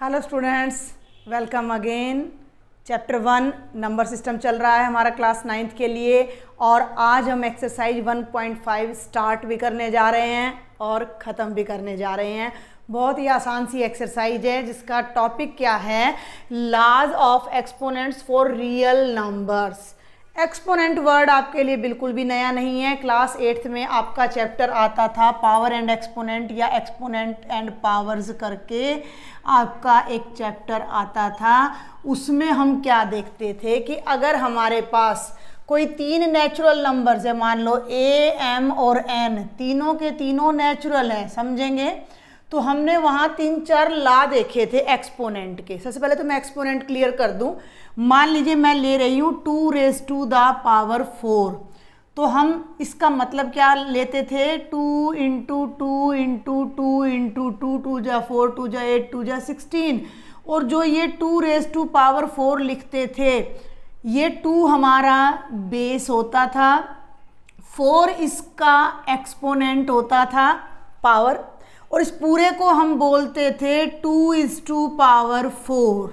Hello students, welcome again. Chapter 1 number system चल रहा है हमारा क्लास 9th के लिए और आज हम एक्सरसाइज 1.5 स्टार्ट भी करने जा रहे हैं और ख़त्म भी करने जा रहे हैं। बहुत ही आसान सी एक्सरसाइज है जिसका टॉपिक क्या है, laws of exponents for real numbers. Exponent word आपके लिए बिल्कुल भी नया नहीं है। क्लास 8th में आपका चैप्टर आता था पावर एंड एक्सपोनेंट या एक्सपोनेंट एंड पावर्स करके आपका एक चैप्टर आता था। उसमें हम क्या देखते थे कि अगर हमारे पास कोई तीन नेचुरल नंबर्स है, मान लो ए, एम और एन, तीनों के तीनों नेचुरल हैं, समझेंगे। तो हमने वहाँ 3-4 लॉ देखे थे एक्सपोनेंट के। सबसे पहले तो मैं एक्सपोनेंट क्लियर कर दूं। मान लीजिए मैं ले रही हूँ 2⁴। तो हम इसका मतलब क्या लेते थे, 2 × 2 × 2 × 2, 2 जा 4, 2 जा 8, 2 जा 16। और जो ये 2⁴ लिखते थे, ये 2 हमारा बेस होता था, 4 इसका एक्सपोनेंट होता था पावर, और इस पूरे को हम बोलते थे 2⁴।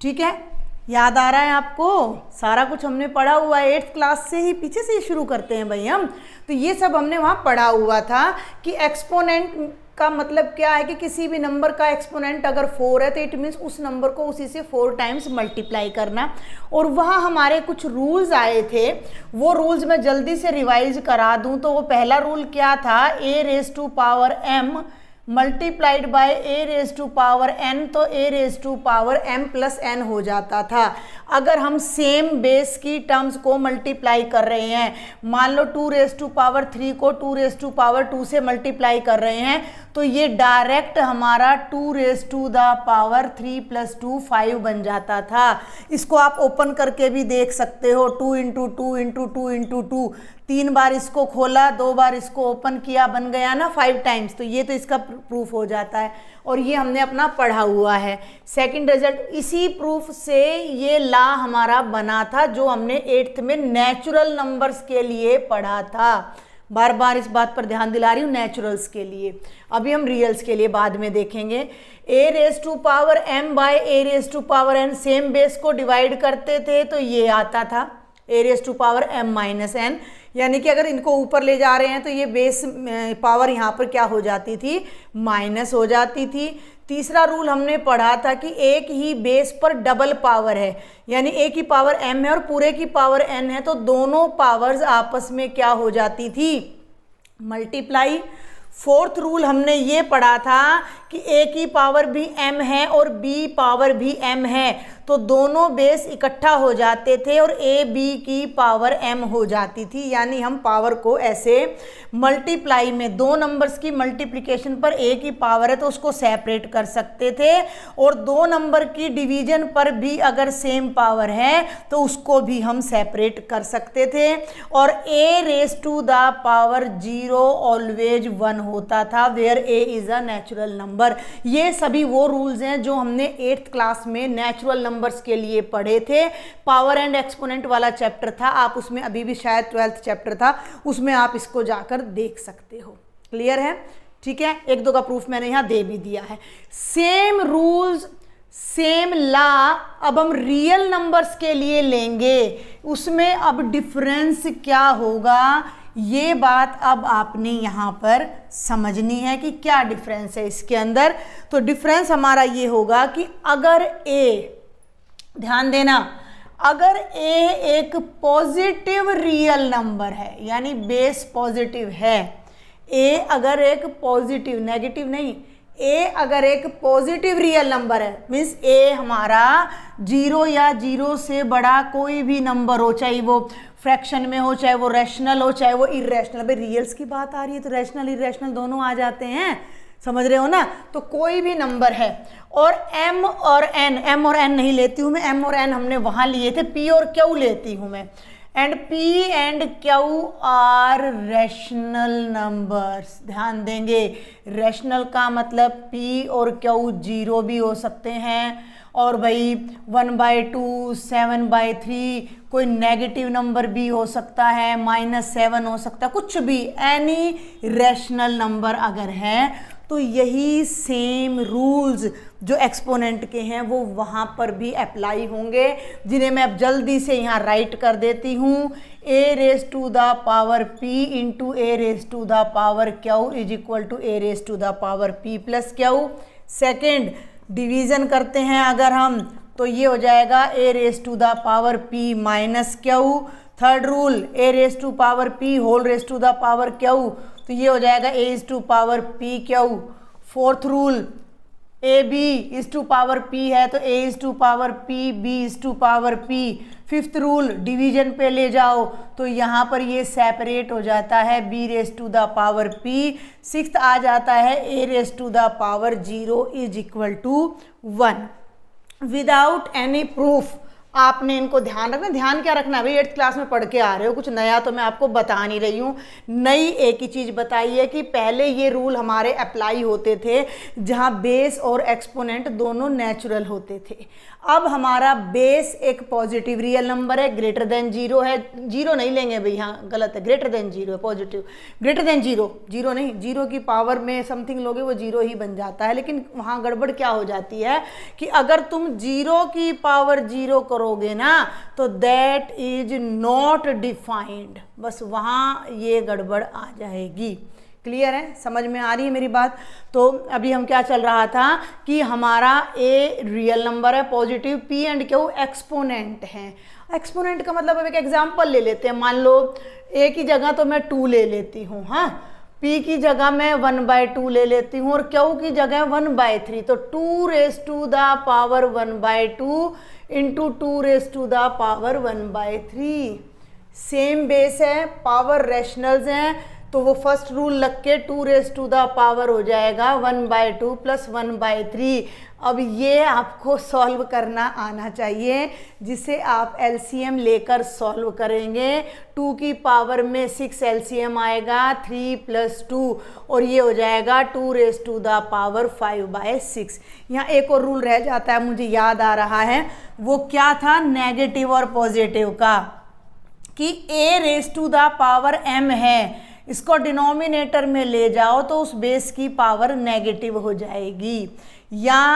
ठीक है, याद आ रहा है आपको? सारा कुछ हमने पढ़ा हुआ है 8th क्लास से ही, पीछे से ही शुरू करते हैं भाई हम। तो ये सब हमने वहाँ पढ़ा हुआ था कि एक्सपोनेंट का मतलब क्या है कि किसी भी नंबर का एक्सपोनेंट अगर 4 है तो इट मीन्स उस नंबर को उसी से 4 टाइम्स मल्टीप्लाई करना। और वहाँ हमारे कुछ रूल्स आए थे, वो रूल्स मैं जल्दी से रिवाइज करा दूँ। तो वो पहला रूल क्या था, a⁴m मल्टीप्लाइड बाय a⁴n, तो a⁴m+n हो जाता था। अगर हम सेम बेस की टर्म्स को मल्टीप्लाई कर रहे हैं, मान लो 2⁵ को 2⁵2 से मल्टीप्लाई कर रहे हैं, तो ये डायरेक्ट हमारा 2⁵3 + 2 5 बन जाता था। इसको आप ओपन करके भी देख सकते हो, 2 × 2 × 2 × 2, 3 बार इसको खोला, 2 बार इसको ओपन किया, बन गया ना 5 टाइम्स। तो ये तो इसका प्रूफ हो जाता है और ये हमने अपना पढ़ा हुआ है। सेकंड रिजल्ट, इसी प्रूफ से ये लॉ हमारा बना था जो हमने 8th में नेचुरल नंबर्स के लिए पढ़ा था। बार बार इस बात पर ध्यान दिला रही हूँ, नेचुरल्स के लिए। अभी हम रियल्स के लिए बाद में देखेंगे। a⁴m/a⁴n सेम बेस को डिवाइड करते थे तो ये आता था a⁴m-n, यानी कि अगर इनको ऊपर ले जा रहे हैं तो ये बेस पावर यहाँ पर क्या हो जाती थी, माइनस हो जाती थी। तीसरा रूल हमने पढ़ा था कि एक ही बेस पर डबल पावर है, यानी एक ही पावर m है और पूरे की पावर n है, तो दोनों पावर्स आपस में क्या हो जाती थी, मल्टीप्लाई। फोर्थ रूल हमने ये पढ़ा था कि a की पावर भी m है और b पावर भी m है, तो दोनों बेस इकट्ठा हो जाते थे और a b की पावर m हो जाती थी। यानी हम पावर को ऐसे मल्टीप्लाई में, दो नंबर्स की मल्टीप्लिकेशन पर a की पावर है तो उसको सेपरेट कर सकते थे, और दो नंबर की डिवीजन पर भी अगर सेम पावर है तो उसको भी हम सेपरेट कर सकते थे। और a⁴0 ऑलवेज 1 होता था, where a is a natural number. ये सभी वो रूल्स हैं जो हमने 8th क्लास में नेचुरल नंबर्स के लिए पढ़े थे। पावर एंड एक्सपोनेंट वाला चैप्टर था, आप उसमें अभी भी शायद 12th चैप्टर था, उसमें आप इसको जाकर देख सकते हो। क्लियर है? ठीक है, 1-2 का प्रूफ मैंने यहाँ दे भी दिया है। सेम रूल्स सेम लॉ अब हम रियल नंबर्स के लिए लेंगे। उसमें अब डिफरेंस क्या होगा, ये बात अब आपने यहाँ पर समझनी है कि क्या डिफरेंस है इसके अंदर। तो डिफरेंस हमारा ये होगा कि अगर a, ध्यान देना, अगर a एक पॉजिटिव रियल नंबर है, यानी बेस पॉजिटिव है, a अगर एक पॉजिटिव, नेगेटिव नहीं, a अगर एक पॉजिटिव रियल नंबर है, मीन्स a हमारा 0 या 0 से बड़ा कोई भी नंबर हो, चाहे वो फ्रैक्शन में हो, चाहे वो रैशनल हो, चाहे वो इरेशनल। भाई रियल्स की बात आ रही है तो रैशनल इरेशनल दोनों आ जाते हैं, समझ रहे हो ना। तो कोई भी नंबर है और m और n नहीं लेती हूँ मैं, m और n हमने वहाँ लिए थे, p और q लेती हूँ मैं। And p and q are rational numbers. ध्यान देंगे, रैशनल का मतलब p और q 0 भी हो सकते हैं, और भाई 1/2, 7/3, कोई नेगेटिव नंबर भी हो सकता है, -7 हो सकता है, कुछ भी, एनी रैशनल नंबर अगर है तो यही सेम रूल्स जो एक्सपोनेंट के हैं वो वहाँ पर भी अप्लाई होंगे, जिन्हें मैं अब जल्दी से यहाँ राइट कर देती हूँ। a raise to the power p into a raise to the power q is equal to a raise to the power p plus q। Second, division करते हैं अगर हम तो ये हो जाएगा a raise to the power p minus q। Third rule, a raise to power p whole raise to the power q, तो ये हो जाएगा a is to power p q। Fourth rule, A b is to power p है तो a is to power p, b is to power p। Fifth rule, division पे ले जाओ तो यहाँ पर ये सेपरेट हो जाता है b raise to the power p। Sixth आ जाता है a raise to the power 0 is equal to 1। Without any proof आपने इनको ध्यान रखना। ध्यान क्या रखना है भाई, 8th क्लास में पढ़ के आ रहे हो, कुछ नया तो मैं आपको बता नहीं रही हूँ। नई एक ही चीज़ बताई है कि पहले ये रूल हमारे अप्लाई होते थे जहाँ बेस और एक्सपोनेंट दोनों नेचुरल होते थे। अब हमारा बेस एक पॉजिटिव रियल नंबर है, ग्रेटर देन 0 है। 0 नहीं लेंगे भाई, हाँ गलत है, ग्रेटर देन 0 है, पॉजिटिव ग्रेटर देन 0, 0 नहीं, 0 की पावर में समथिंग लोगे वो 0 ही बन जाता है। लेकिन वहाँ गड़बड़ क्या हो जाती है कि अगर तुम 0 की पावर 0 करोगे ना तो दैट इज नॉट डिफाइंड, बस वहाँ ये गड़बड़ आ जाएगी। क्लियर है, समझ में आ रही है मेरी बात। तो अभी हम क्या चल रहा था कि हमारा a रियल नंबर है positive, p and q exponent हैं। एक्सपोनेंट का मतलब अब एक एग्जांपल ले लेते हैं। मान लो a की जगह तो मैं 2 ले लेती हूँ, हाँ, p की जगह मैं 1/2 ले लेती हूँ और q की जगह 1/3, तो 2 raise to the power 1/2 into 2 raise to the power 1/3। Same base है, पावर रैशनल्स हैं, तो वो फर्स्ट रूल लग के 2 रेज टू द पावर हो जाएगा 1/2 प्लस 1/3। अब ये आपको सॉल्व करना आना चाहिए, जिसे आप एलसीएम लेकर सॉल्व करेंगे। 2 की पावर में 6 एलसीएम आएगा, 3 + 2, और ये हो जाएगा 2 रेज टू द पावर 5/6। यहाँ एक और रूल रह जाता है, मुझे याद आ रहा है, वो क्या था, नेगेटिव और पॉजिटिव का, कि a raise to the power m है, इसको डिनोमिनेटर में ले जाओ तो उस बेस की पावर नेगेटिव हो जाएगी, या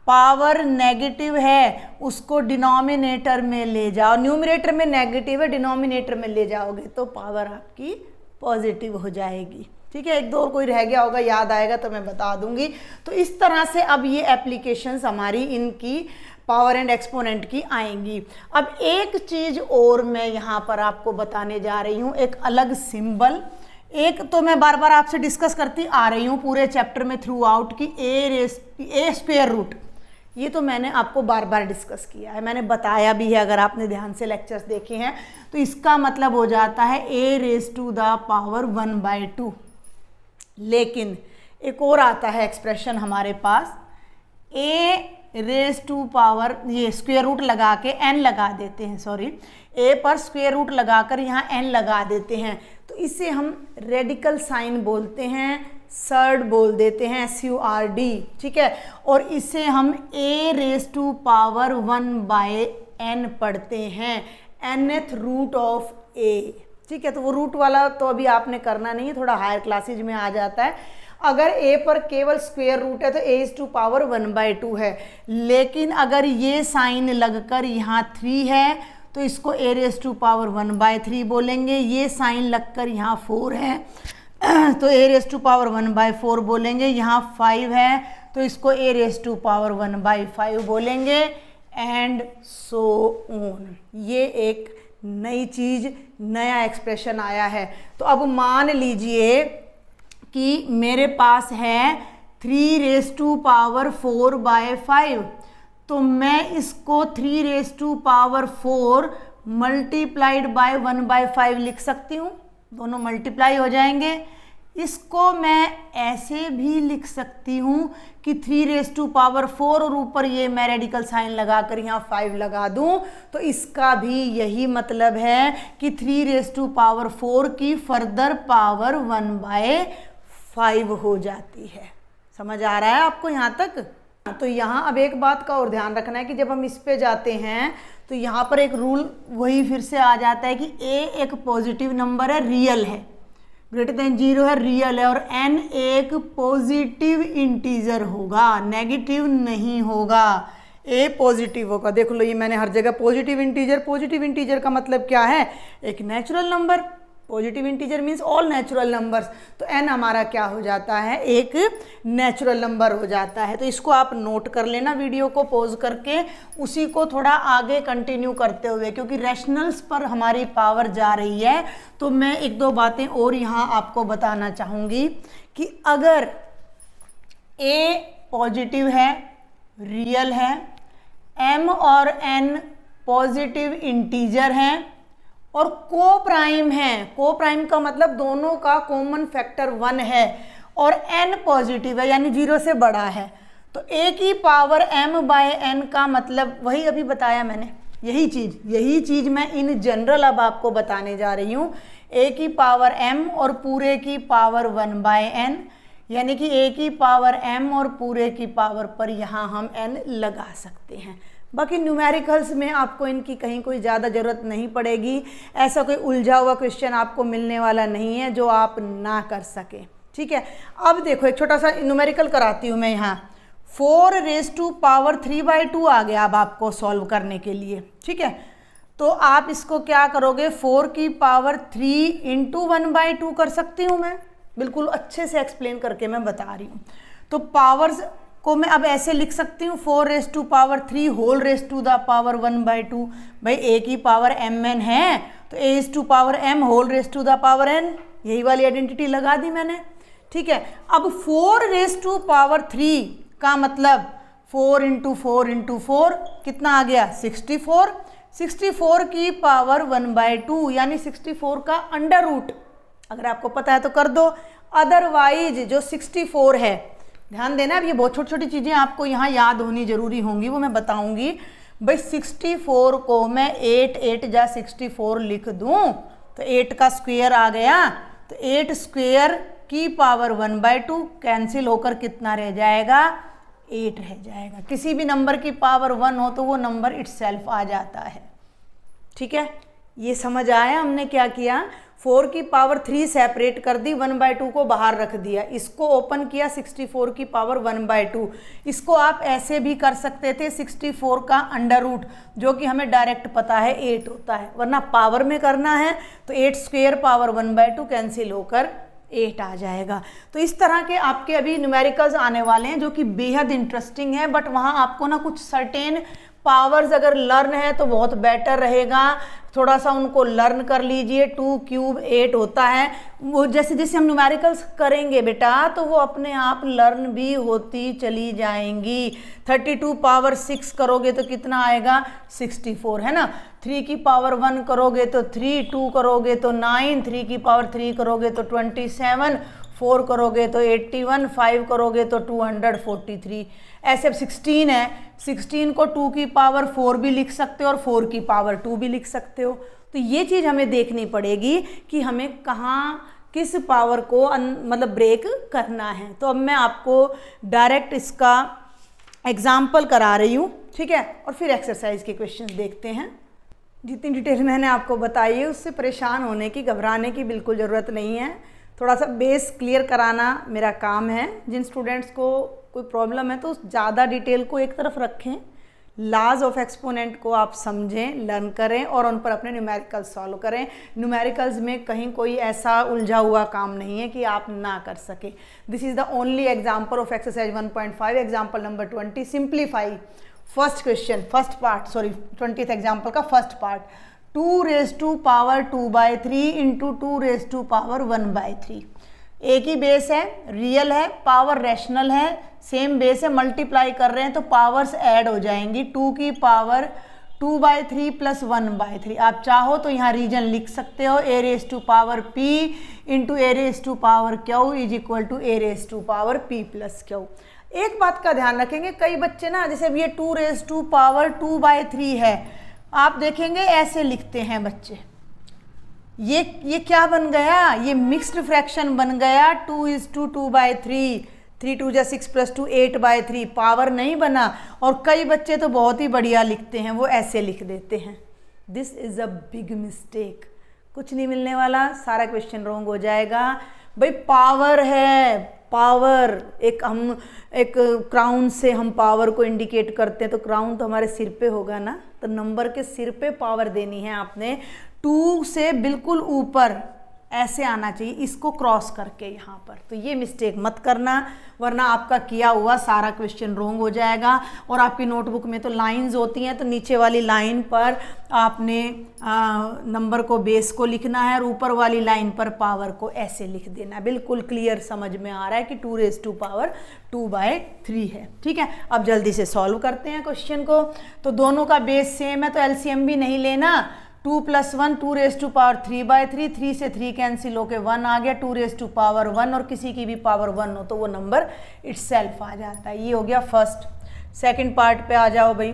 पावर नेगेटिव है उसको डिनोमिनेटर में ले जाओ, न्यूमरेटर में नेगेटिव है, डिनोमिनेटर में ले जाओगे तो पावर आपकी पॉजिटिव हो जाएगी। ठीक है, एक दो और कोई रह गया होगा, याद आएगा तो मैं बता दूंगी। तो इस तरह से अब ये एप्लीकेशंस हमारी इनकी पावर एंड एक्सपोनेंट की आएंगी। अब एक चीज़ और मैं यहाँ पर आपको बताने जा रही हूँ, एक अलग सिंबल। एक तो मैं बार बार आपसे डिस्कस करती आ रही हूँ पूरे चैप्टर में थ्रू आउट की ए स्क्वायर रूट, ये तो मैंने आपको बार बार डिस्कस किया है, मैंने बताया भी है, अगर आपने ध्यान से लेक्चर्स देखे हैं तो इसका मतलब हो जाता है a raise to the power 1/2। लेकिन एक और आता है एक्सप्रेशन हमारे पास, a रेज टू पावर, ये स्क्वायर रूट लगा के n लगा देते हैं, सॉरी, a पर स्क्वायर रूट लगाकर यहाँ n लगा देते हैं, तो इसे हम रेडिकल साइन बोलते हैं, सर्ड बोल देते हैं, SURD, ठीक है। और इसे हम a raise to power 1/n पढ़ते हैं, nth रूट ऑफ a, ठीक है। तो वो रूट वाला तो अभी आपने करना नहीं है, थोड़ा हायर क्लासेज में आ जाता है। अगर a पर केवल स्क्वायर रूट है तो a इज टू पावर 1/2 है, लेकिन अगर ये साइन लगकर यहाँ 3 है तो इसको a रेज टू पावर 1/3 बोलेंगे, ये साइन लगकर यहाँ 4 है तो a रेज टू पावर 1/4 बोलेंगे, यहाँ 5 है तो इसको a रेज टू पावर 1/5 बोलेंगे, एंड सो ऑन। ये एक नई चीज़, नया एक्सप्रेशन आया है। तो अब मान लीजिए कि मेरे पास है 3 रेज टू पावर 4/5, तो मैं इसको 3 raise to power 4 multiplied by 1/5 लिख सकती हूँ, दोनों मल्टीप्लाई हो जाएंगे। इसको मैं ऐसे भी लिख सकती हूँ कि 3 रेज टू पावर 4 और ऊपर ये मैं रेडिकल साइन लगाकर यहाँ 5 लगा दूँ, तो इसका भी यही मतलब है कि 3 रेज टू पावर 4 की फर्दर पावर 1/5 हो जाती है। समझ आ रहा है आपको यहाँ तक? तो यहाँ अब एक बात का और ध्यान रखना है कि जब हम इस पे जाते हैं तो यहाँ पर एक रूल वही फिर से आ जाता है कि a एक पॉजिटिव नंबर है, रियल है, ग्रेटर देन 0 है, रियल है, और n एक पॉजिटिव इंटीजर होगा, नेगेटिव नहीं होगा, a पॉजिटिव होगा। देख लो ये मैंने हर जगह पॉजिटिव इंटीजर का मतलब क्या है, एक natural number. Positive integer means all natural numbers, तो n हमारा क्या हो जाता है, एक नेचुरल नंबर हो जाता है। तो इसको आप नोट कर लेना वीडियो को पॉज करके, उसी को थोड़ा आगे कंटिन्यू करते हुए, क्योंकि रैशनल्स पर हमारी पावर जा रही है। तो मैं एक दो बातें और यहाँ आपको बताना चाहूँगी कि अगर a पॉजिटिव है, रियल है, m और n पॉजिटिव इंटीजर हैं और को प्राइम है, को प्राइम का मतलब दोनों का कॉमन फैक्टर 1 है, और n पॉजिटिव है यानी 0 से बड़ा है, तो a की पावर m/n का मतलब वही अभी बताया मैंने, यही चीज़ मैं इन जनरल अब आपको बताने जा रही हूँ। a की पावर m और पूरे की पावर 1/n, यानी कि a की पावर m और पूरे की पावर पर यहाँ हम n लगा सकते हैं। बाकी न्यूमेरिकल्स में आपको इनकी कहीं कोई ज़्यादा ज़रूरत नहीं पड़ेगी, ऐसा कोई उलझा हुआ क्वेश्चन आपको मिलने वाला नहीं है जो आप ना कर सके, ठीक है। अब देखो एक छोटा सा न्यूमेरिकल कराती हूँ मैं यहाँ। 4⁻³ आ गया अब आपको सॉल्व करने के लिए, ठीक है। तो आप इसको क्या करोगे, 4⁻³ × 1/2 कर सकती हूँ मैं, बिल्कुल अच्छे से एक्सप्लेन करके मैं बता रही हूँ। तो पावर्स को मैं अब ऐसे लिख सकती हूँ 4⁻³ whole raise to the power 1/2। भाई a की पावर mn है तो a⁻m whole raise to the power n, यही वाली आइडेंटिटी लगा दी मैंने, ठीक है। अब 4⁻³ का मतलब 4 × 4 × 4 कितना आ गया, 64। 64 की पावर 1/2 यानी 64 का अंडर रूट, अगर आपको पता है तो कर दो, अदरवाइज जो 64 है, ध्यान देना, अब ये बहुत छोटी छोटी चीज़ें आपको यहाँ याद होनी जरूरी होंगी, वो मैं बताऊंगी। भाई 64 को मैं 8 जा 64 लिख दूँ तो 8 का स्क्वायर आ गया, तो 8² की पावर 1/2 कैंसिल होकर कितना रह जाएगा, 8 रह जाएगा। किसी भी नंबर की पावर 1 हो तो वो नंबर इटसेल्फ आ जाता है, ठीक है। ये समझ आया हमने क्या किया, 4 की पावर 3 सेपरेट कर दी, 1/2 को बाहर रख दिया, इसको ओपन किया 64 की पावर 1/2। इसको आप ऐसे भी कर सकते थे 64 का अंडर रूट, जो कि हमें डायरेक्ट पता है 8 होता है, वरना पावर में करना है तो 8² पावर 1/2 कैंसिल होकर 8 आ जाएगा। तो इस तरह के आपके अभी न्यूमेरिकल्स आने वाले हैं जो कि बेहद इंटरेस्टिंग है, बट वहाँ आपको ना कुछ सर्टेन पावर्स अगर लर्न है तो बहुत बेटर रहेगा, थोड़ा सा उनको लर्न कर लीजिए। 2³ 8 होता है, वो जैसे जैसे हम न्यूमेरिकल्स करेंगे बेटा तो वो अपने आप लर्न भी होती चली जाएंगी। 32 पावर 6 करोगे तो कितना आएगा, 64 है ना। 3 की पावर 1 करोगे तो 3, 2 करोगे तो 9, 3 की पावर 3 करोगे तो 27, 4 करोगे तो 81, 5 करोगे तो 243। ऐसे अब 16 है, 16 को 2 की पावर 4 भी लिख सकते हो और 4 की पावर 2 भी लिख सकते हो। तो ये चीज़ हमें देखनी पड़ेगी कि हमें कहाँ किस पावर को मतलब ब्रेक करना है। तो अब मैं आपको डायरेक्ट इसका एग्जाम्पल करा रही हूँ, ठीक है, और फिर एक्सरसाइज के क्वेश्चन देखते हैं। जितनी डिटेल मैंने आपको बताई है उससे परेशान होने की, घबराने की बिल्कुल ज़रूरत नहीं है। थोड़ा सा बेस क्लियर कराना मेरा काम है। जिन स्टूडेंट्स को कोई प्रॉब्लम है तो ज़्यादा डिटेल को एक तरफ रखें, लॉज ऑफ एक्सपोनेंट को आप समझें, लर्न करें और उन पर अपने न्यूमेरिकल्स सॉल्व करें। न्यूमेरिकल्स में कहीं कोई ऐसा उलझा हुआ काम नहीं है कि आप ना कर सके। This is the only example of exercise 1.5, example number 20। Simplify first question, first part, sorry 20th example का फर्स्ट पार्ट। 2⁻2/3 × 2⁻1/3। एक ही बेस है, रियल है, पावर रैशनल है, सेम बेस है, मल्टीप्लाई कर रहे हैं तो पावर्स ऐड हो जाएंगी। 2 की पावर 2/3 + 1/3। आप चाहो तो यहाँ रीजन लिख सकते हो, a⁻p × a⁻q = a⁻p + q। एक बात का ध्यान रखेंगे, कई बच्चे ना जैसे अब ये 2⁻2/3 है, आप देखेंगे ऐसे लिखते हैं बच्चे, ये क्या बन गया, ये मिक्स्ड फ्रैक्शन बन गया। 2:2/3, 3 2 = 6 + 2 8/3, पावर नहीं बना। और कई बच्चे तो बहुत ही बढ़िया लिखते हैं, वो ऐसे लिख देते हैं। This is a big mistake. कुछ नहीं मिलने वाला, सारा क्वेश्चन रॉन्ग हो जाएगा। भाई पावर है, पावर एक क्राउन से हम पावर को इंडिकेट करते हैं, तो क्राउन तो हमारे सिर पे होगा ना, तो नंबर के सिर पे पावर देनी है आपने। 2 से बिल्कुल ऊपर ऐसे आना चाहिए, इसको क्रॉस करके यहाँ पर, तो ये मिस्टेक मत करना, वरना आपका किया हुआ सारा क्वेश्चन रॉन्ग हो जाएगा। और आपकी नोटबुक में तो लाइंस होती हैं, तो नीचे वाली लाइन पर आपने नंबर को, बेस को लिखना है, और ऊपर वाली लाइन पर पावर को ऐसे लिख देना। बिल्कुल क्लियर समझ में आ रहा है कि 2⁻2/3 है। ठीक है, अब जल्दी से सॉल्व करते हैं क्वेश्चन को। तो दोनों का बेस सेम है, तो एलसीएम भी नहीं लेना। 2 + 1 2⁻3/3, 3 से 3 कैंसिल होके 1 आ गया, 2⁻1, और किसी की भी पावर 1 हो तो वो नंबर इटसेल्फ आ जाता है। ये हो गया फर्स्ट। सेकंड पार्ट पे आ जाओ भाई।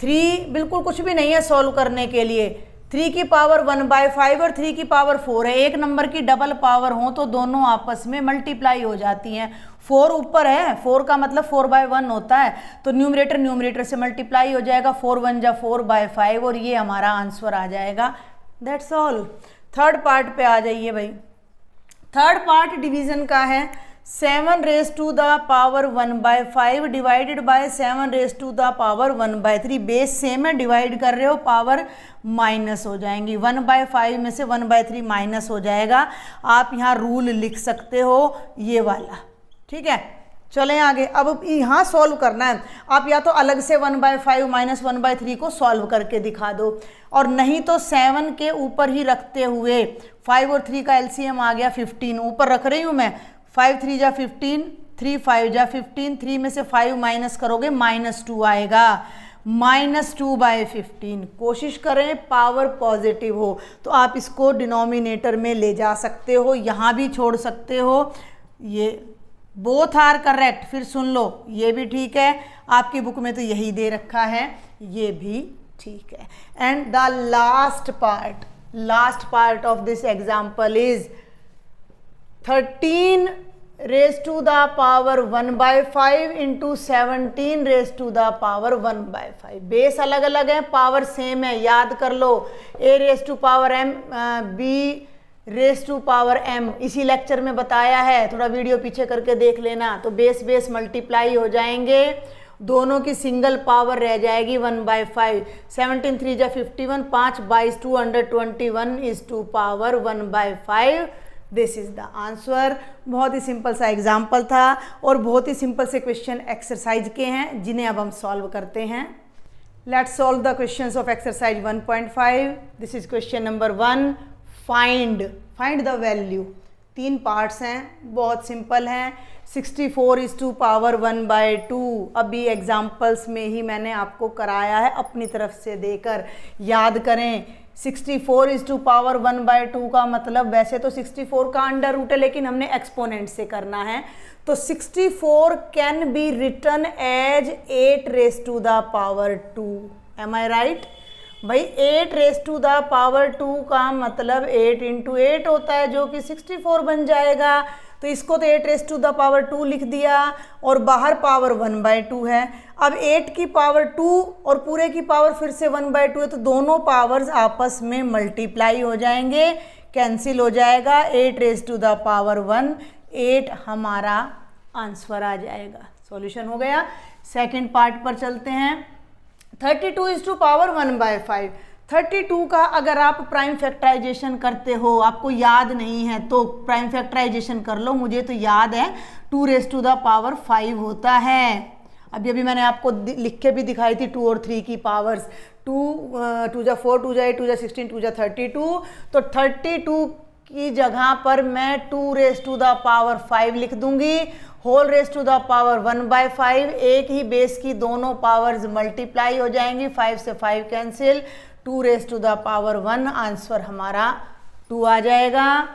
3 बिल्कुल कुछ भी नहीं है सॉल्व करने के लिए। 3 की पावर 1/5 और 3 की पावर 4 है। एक नंबर की डबल पावर हो तो दोनों आपस में मल्टीप्लाई हो जाती हैं। 4 ऊपर है, 4 का मतलब 4/1 होता है, तो न्यूमरेटर से मल्टीप्लाई हो जाएगा, 4 × 1 = 4/5, और ये हमारा आंसर आ जाएगा। That's all. थर्ड पार्ट पे आ जाइए भाई। थर्ड पार्ट डिवीजन का है। 7⁻1/5 डिवाइडेड बाय 7⁻1/3। बेस सेम है, डिवाइड कर रहे हो, पावर माइनस हो जाएंगी। 1/5 में से 1/3 माइनस हो जाएगा। आप यहाँ रूल लिख सकते हो ये वाला। ठीक है, चलें आगे। अब यहाँ सॉल्व करना है। आप या तो अलग से 1/5 - 1/3 को सॉल्व करके दिखा दो, और नहीं तो 7 के ऊपर ही रखते हुए 5 और 3 का एलसीएम आ गया 15, ऊपर रख रही हूँ मैं। 5 × 3 = 15, 3 × 5 = 15, 3 में से 5 माइनस करोगे -2 आएगा, -2/15। कोशिश करें पावर पॉजिटिव हो, तो आप इसको डिनोमिनेटर में ले जा सकते हो, यहाँ भी छोड़ सकते हो। ये बोथ आर करेक्ट। फिर सुन लो, ये भी ठीक है, आपकी बुक में तो यही दे रखा है, ये भी ठीक है। And the last part of this example is 13⁻1/5 × 17⁻1/5। Base अलग अलग है, पावर सेम है, याद कर लो। A⁻m B⁻m इसी लेक्चर में बताया है, थोड़ा वीडियो पीछे करके देख लेना। तो बेस मल्टीप्लाई हो जाएंगे, दोनों की सिंगल पावर रह जाएगी 1/5। 17 × 3 = 51, 5 / 22 221 is to power 1/5। This is the answer. बहुत ही सिंपल सा एग्जाम्पल था, और बहुत ही सिंपल से क्वेश्चन एक्सरसाइज के हैं, जिन्हें अब हम सॉल्व करते हैं। Let's solve the questions of exercise 1.5। This is question number 1। Find the value. 3 parts हैं, बहुत सिंपल हैं। 64⁻1/2 अभी एग्जाम्पल्स में ही मैंने आपको कराया है, अपनी तरफ से देकर याद करें। 64⁻1/2 का मतलब, वैसे तो 64 का अंडर रूट है, लेकिन हमने एक्सपोनेंट से करना है, तो 64 can be written as 8⁻2। Am I right भाई? 8⁻2 का मतलब 8 × 8 होता है, जो कि 64 बन जाएगा। तो इसको तो 8⁻2 लिख दिया, और बाहर पावर 1/2 है। अब 8 की पावर 2 और पूरे की पावर फिर से 1/2 है, तो दोनों पावर्स आपस में मल्टीप्लाई हो जाएंगे, कैंसिल हो जाएगा। 8⁻1 8 हमारा आंसर आ जाएगा। सॉल्यूशन हो गया। सेकंड पार्ट पर चलते हैं। 32⁻1/5। 32 का अगर आप प्राइम फैक्टराइजेशन करते हो, आपको याद नहीं है तो प्राइम फैक्टराइजेशन कर लो। मुझे तो याद है 2⁻5 होता है। अभी मैंने आपको लिख के भी दिखाई थी 2 और 3 की पावर्स। 2 × 4 2 × 8 2 × 16 2 × 32। तो 32 की जगह पर मैं 2⁻5 लिख दूंगी, whole raise to the power 1/5। एक ही बेस की दोनों पावर्स मल्टीप्लाई हो जाएंगी, 5 से 5 कैंसिल, 2⁻1। आंसर हमारा 2 आ जाएगा।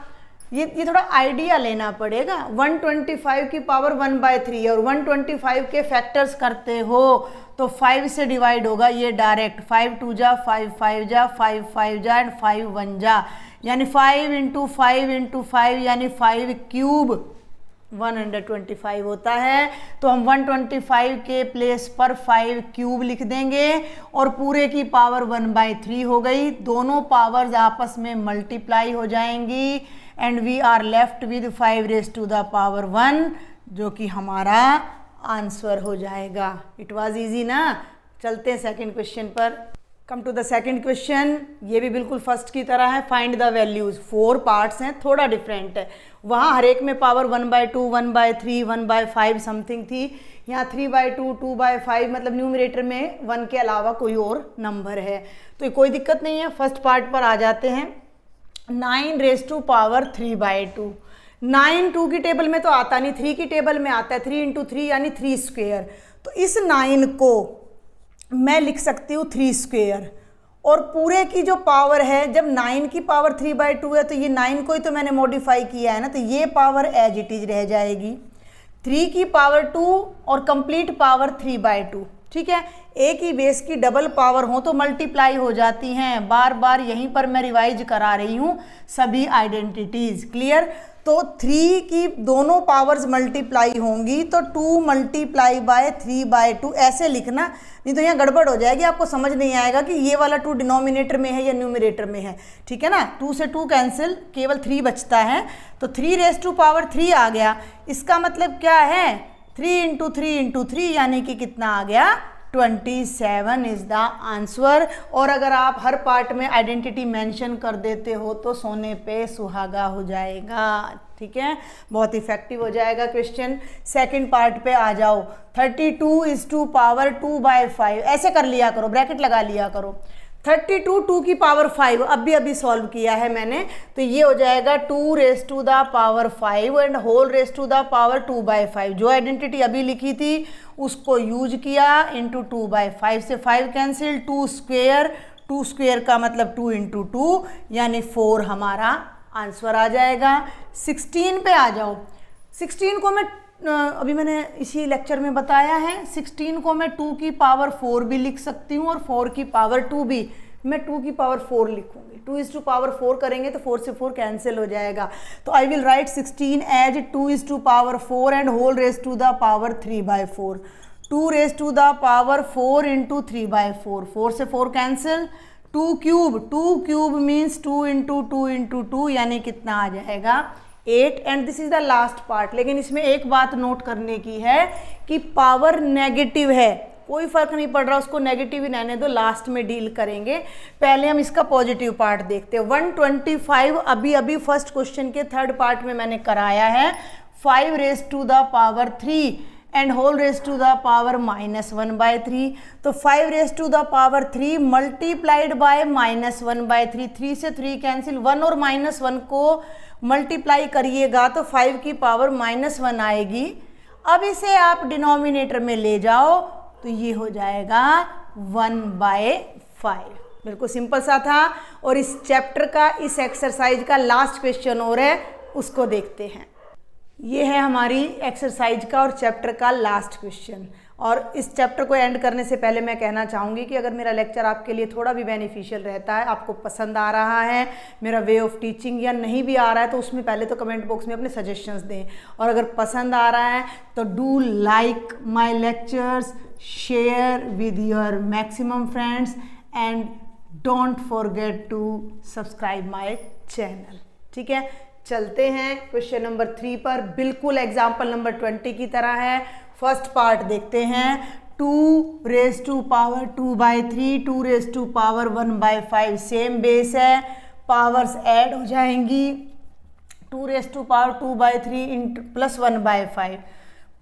ये थोड़ा आइडिया लेना पड़ेगा। 125 की पावर 1/3 और 125 के फैक्टर्स करते हो तो 5 से डिवाइड होगा ये डायरेक्ट। 5 2 जा, 5 5 जा, 5 5 जा एंड 5 1 जा, यानी 5 × 5 × 5 यानी 5 क्यूब। 125 होता है। तो हम 125 के प्लेस पर 5 क्यूब लिख देंगे और पूरे की पावर 1/3 हो गई। दोनों पावर्स आपस में मल्टीप्लाई हो जाएंगी and we are left with 5⁻1 जो कि हमारा आंसर हो जाएगा। इट वाज इजी ना। चलते हैं सेकंड क्वेश्चन पर। Come to the second question. ये भी बिल्कुल फर्स्ट की तरह है, फाइंड द वैल्यूज। 4 पार्ट्स हैं, थोड़ा डिफरेंट है। वहाँ हर एक में पावर 1/2, 1/3, 1/5 समथिंग थी। यहाँ 3/2, 2/5 मतलब न्यूमरेटर में 1 के अलावा कोई और नंबर है। तो कोई दिक्कत नहीं है। फर्स्ट पार्ट पर आ जाते हैं। 9⁻3/2। 9 2 की टेबल में तो आता नहीं, 3 की टेबल में आता है। 3 × 3 यानी 3 स्क्वेयर। तो इस 9 को मैं लिख सकती हूँ 3 स्क्वेयर। और पूरे की जो पावर है, जब 9 की पावर 3/2 है तो ये 9 को ही तो मैंने मॉडिफाई किया है ना, तो ये पावर एज इट इज रह जाएगी। 3 की पावर 2 और कंप्लीट पावर 3/2। ठीक है, एक ही बेस की डबल पावर हो तो मल्टीप्लाई हो जाती हैं। बार बार यहीं पर मैं रिवाइज करा रही हूँ सभी आइडेंटिटीज। क्लियर। तो 3 की दोनों पावर्स मल्टीप्लाई होंगी तो 2 × 3/2 ऐसे लिखना, नहीं तो यहाँ गड़बड़ हो जाएगी, आपको समझ नहीं आएगा कि ये वाला 2 डिनोमिनेटर में है या न्यूमरेटर में है। ठीक है ना। 2 से 2 कैंसिल, केवल 3 बचता है। तो 3⁻3 आ गया। इसका मतलब क्या है, 3 × 3 × 3 यानी कि कितना आ गया, 27 इज द आंसर। और अगर आप हर पार्ट में आइडेंटिटी मेंशन कर देते हो तो सोने पे सुहागा हो जाएगा। ठीक है, बहुत इफेक्टिव हो जाएगा क्वेश्चन। सेकंड पार्ट पे आ जाओ। 32⁻2 ऐसे कर लिया करो, ब्रैकेट लगा लिया करो। 32 2 की पावर 5 अभी सॉल्व किया है मैंने, तो ये हो जाएगा 2⁻5 and whole raise to the power 2/5। जो आइडेंटिटी अभी लिखी थी उसको यूज किया इंटू 2/5 से 5 कैंसिल, 2 स्क्वेयर का मतलब 2 × 2 यानी 4 हमारा आंसर आ जाएगा। 16 पे आ जाओ। 16 को मैं अभी मैंने इसी लेक्चर में बताया है, 16 को मैं 2 की पावर 4 भी लिख सकती हूँ और 4 की पावर 2 भी। मैं 2 की पावर 4 लिखूंगी। 2⁻4 करेंगे तो 4 से 4 कैंसिल हो जाएगा। तो I will write 16 as 2⁻4 and whole raise to the power 3/4। 2⁻4 × 3/4, 4 से 4 कैंसिल। 2 क्यूब मीन्स 2 × 2 × 2 यानी कितना आ जाएगा, 8। And this is the last part. लेकिन इसमें एक बात नोट करने की है कि पावर नेगेटिव है, कोई फर्क नहीं पड़ रहा, उसको नेगेटिव ही रहने दो, लास्ट में डील करेंगे। पहले हम इसका पॉजिटिव पार्ट देखते हैं। 125 अभी फर्स्ट क्वेश्चन के थर्ड पार्ट में मैंने कराया है। 5⁻3 and whole raise to the power -1/3। तो 5⁻3 मल्टीप्लाइड बाय -1/3। 3 से 3 कैंसिल, 1 और -1 को मल्टीप्लाई करिएगा तो 5 की पावर -1 आएगी। अब इसे आप डिनोमिनेटर में ले जाओ तो ये हो जाएगा 1/5। बिल्कुल सिंपल सा था। और इस चैप्टर का, इस एक्सरसाइज का लास्ट क्वेश्चन और है, उसको देखते हैं। ये है हमारी एक्सरसाइज का और चैप्टर का लास्ट क्वेश्चन। और इस चैप्टर को एंड करने से पहले मैं कहना चाहूँगी कि अगर मेरा लेक्चर आपके लिए थोड़ा भी बेनिफिशियल रहता है, आपको पसंद आ रहा है मेरा वे ऑफ टीचिंग, या नहीं भी आ रहा है, तो उसमें पहले तो कमेंट बॉक्स में अपने सजेशंस दें। और अगर पसंद आ रहा है तो do like my lectures, share with your maximum friends and don't forget to subscribe my channel. ठीक है, चलते हैं क्वेश्चन नंबर 3 पर। बिल्कुल एग्जाम्पल नंबर 20 की तरह है। फर्स्ट पार्ट देखते हैं। 2⁻2/3, 2⁻1/5 सेम बेस है, पावर्स ऐड हो जाएंगी। 2⁻2/3 + 1/5।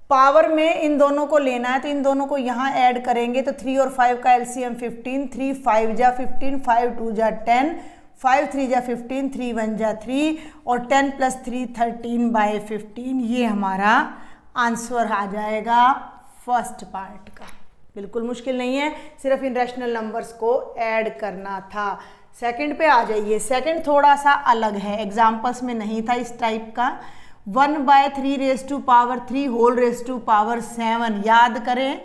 पावर में इन दोनों को लेना है तो इन दोनों को यहाँ ऐड करेंगे तो 3 और 5 का एलसीएम 15, 3 5 जा 15, 5 2 जा 10, 5 3 जा 15, 3 1 जा 3 और 10 + 3 13/15। ये हमारा आंसर आ जाएगा फर्स्ट पार्ट का। बिल्कुल मुश्किल नहीं है, सिर्फ इन रैशनल नंबर्स को ऐड करना था। सेकंड पे आ जाइए। सेकंड थोड़ा सा अलग है, एग्जाम्पल्स में नहीं था इस टाइप का। 1/3 raise to power 3 whole raise to power 7। याद करें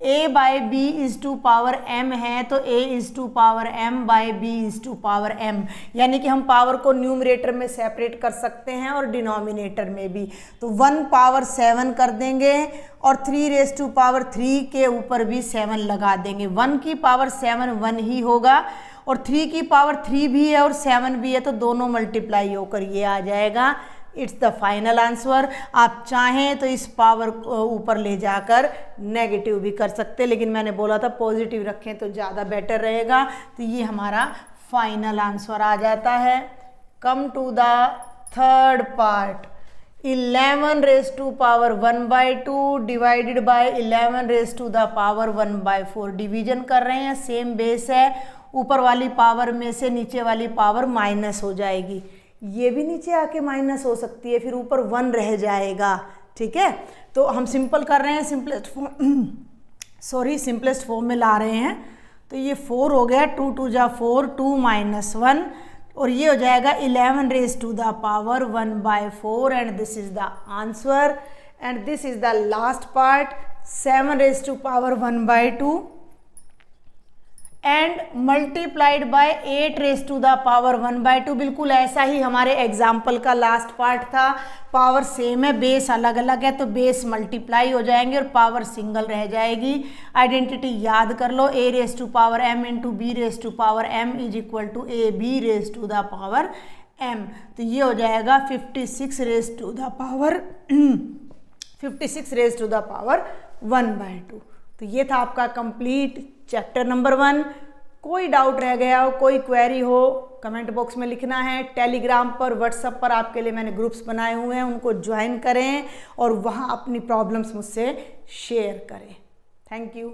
a by b is to power m है तो a is to power m by b is to power m, यानी कि हम पावर को न्यूमरेटर में सेपरेट कर सकते हैं और डिनोमिनेटर में भी। तो 1 पावर 7 कर देंगे और 3 रेज़ टू पावर 3 के ऊपर भी 7 लगा देंगे। 1 की पावर 7 1 ही होगा और 3 की पावर 3 भी है और 7 भी है, तो दोनों मल्टीप्लाई होकर ये आ जाएगा। It's the final answer. आप चाहें तो इस पावर को ऊपर ले जाकर नेगेटिव भी कर सकते, लेकिन मैंने बोला था पॉजिटिव रखें तो ज़्यादा बेटर रहेगा। तो ये हमारा फाइनल आंसर आ जाता है। Come to the third part. 11 raise to power 1/2 divided by 11 raise to the power 1/4। Division कर रहे हैं, सेम बेस है, ऊपर वाली पावर में से नीचे वाली पावर माइनस हो जाएगी, ये भी नीचे आके माइनस हो सकती है, फिर ऊपर 1 रह जाएगा। ठीक है, तो हम सिंपल कर रहे हैं, सिंपलेस्ट फॉर्म में ला रहे हैं। तो ये 4 हो गया, 2 2 जा 4, 2 - 1 और ये हो जाएगा 11 raise to the power 1/4 and this is the answer. And this is the last part, 7 raise to power 1/2 and multiplied by 8 raise to the power 1/2। बिल्कुल ऐसा ही हमारे एग्जाम्पल का लास्ट पार्ट था। पावर सेम है, बेस अलग अलग है, तो बेस मल्टीप्लाई हो जाएंगे और पावर सिंगल रह जाएगी। आइडेंटिटी याद कर लो, a raise to power m into b raise to power m is equal to a b raise to the power m। तो ये हो जाएगा 56 raise to the power 56 raise to the power 1/2। तो ये था आपका कंप्लीट चैप्टर नंबर 1। कोई doubt रह गया हो, कोई क्वेरी हो, कमेंट बॉक्स में लिखना है। टेलीग्राम पर, व्हाट्सएप पर आपके लिए मैंने ग्रुप्स बनाए हुए हैं, उनको ज्वाइन करें और वहाँ अपनी प्रॉब्लम्स मुझसे शेयर करें। Thank you.